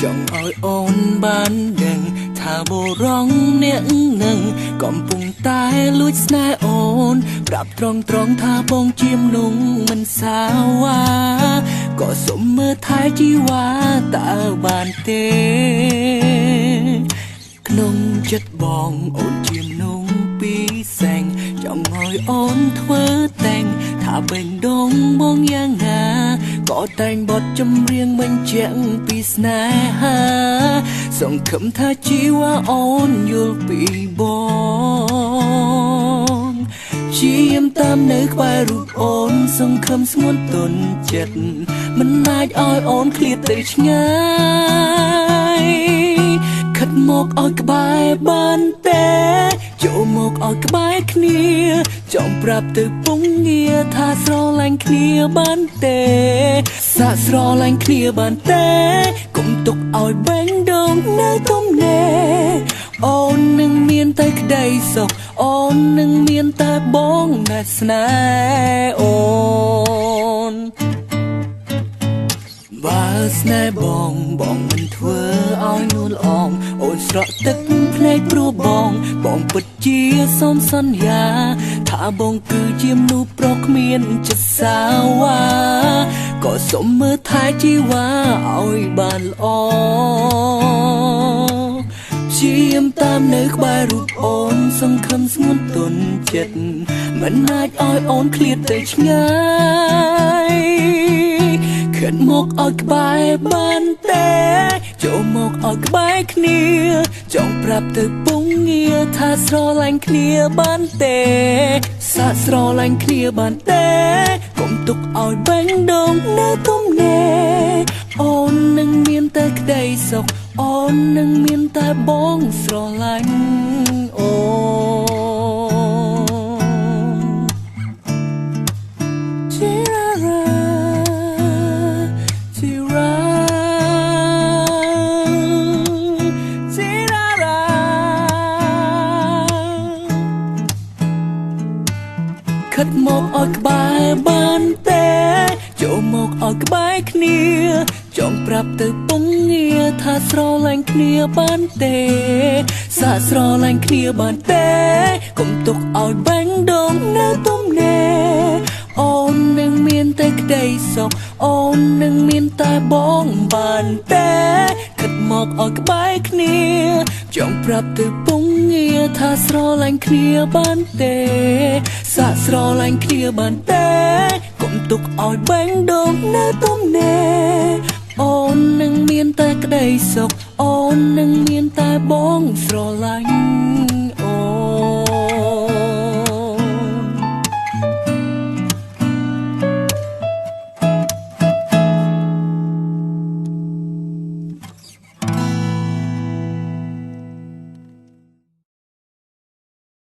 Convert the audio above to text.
ចង់ឲ្យអូនបានដឹងថាបុរសអ្នកនឹងកំពុងតែលួចស្នេហ៍អូនប្រាប់ត្រង់ថាបងជាមនុស្សមិនសាវ៉ាក៏សុំមើលថែជីវ៉ាតើបានទេក្នុងចិត្តបងអូនជាមនុស្សពីសែងចង់ឲ្យអូនធ្វើតែងថាបេះដូងបងយ៉ាងណាក៏តែងបទចម្រៀងបញ្ជាក់ពីស្នេហាសង្ឃឹមថាជីវ៉ាអូនយល់ពីបងជាយតាមនៅក្បែររូបអូនសង្ឃឹមស្ងួនទន់ចិត្តមិនអាចឲ្យអូនឃ្លាតទៅឆ្ងាយខិតមកឲ្យក្បែរបានទេចូលមកឲ្យក្បែរគ្នាចង់ប្រាប់ទៅពុំងារថាស្រឡាញ់គ្នាបានទេសាកស្រឡាញ់គ្នាបានទេកុំទុកឲ្យបេះដូងនៅទំនេរអូននឹងមានតែក្តីសុខអូននឹងមានតែបងដែលស្នេហ៍អូនបើស្នេហ៍បងមិនធ្វើឲ្យនួនអងអូនស្រក់ទឹកភ្នែកព្រោះបងពិតជាសូមសន្យាថាបងគឺជាមនុស្សប្រុសគ្មានចិត្តសាវ៉ាក៏សូមមើលថែជីវ៉ាឲ្យបានល្អជាយតាមនៅក្បែររូបអូនសង្ឃឹមស្ងួនទន់ចិត្តមិនអាចឲ្យអូនឃ្លាតទៅឆ្ងាយខិតមកឲ្យក្បែរបានទេចូលមកឲ្យក្បែរគ្នាចង់ប្រាប់ទៅពុំងារថាស្រឡាញ់គ្នាបានទេសាកស្រឡាញ់គ្នាបានទេកុំទុកឲ្យបេះដូងនៅទំនេរអូននឹងមានតែក្តីសុខអូននឹងមានតែបងស្រឡាញ់អូខិតមកឲ្យក្បែរបានទេចូលមកឲ្យក្បែរគ្នាចង់ប្រាប់ទៅពុំងារថាស្រឡាញ់គ្នាបានទេសាកស្រឡាញ់គ្នាបានទេកុំទុកឲ្យបេះដូងនៅទំនេរអូននឹងមានតែក្តីសុខអូននឹងមានតែបងបានទេខិតមកឲ្យក្បែរគ្នាចង់ប្រាប់ទៅពុំងារថាស្រឡាញ់គ្នាបានទេសាកស្រឡាញ់គ្នាបានទេកុំទុកឲ្យបេះដូងនៅទំនេរអូននឹងមានតែក្តីសុខអូននឹងមានតែបងស្រឡាញ់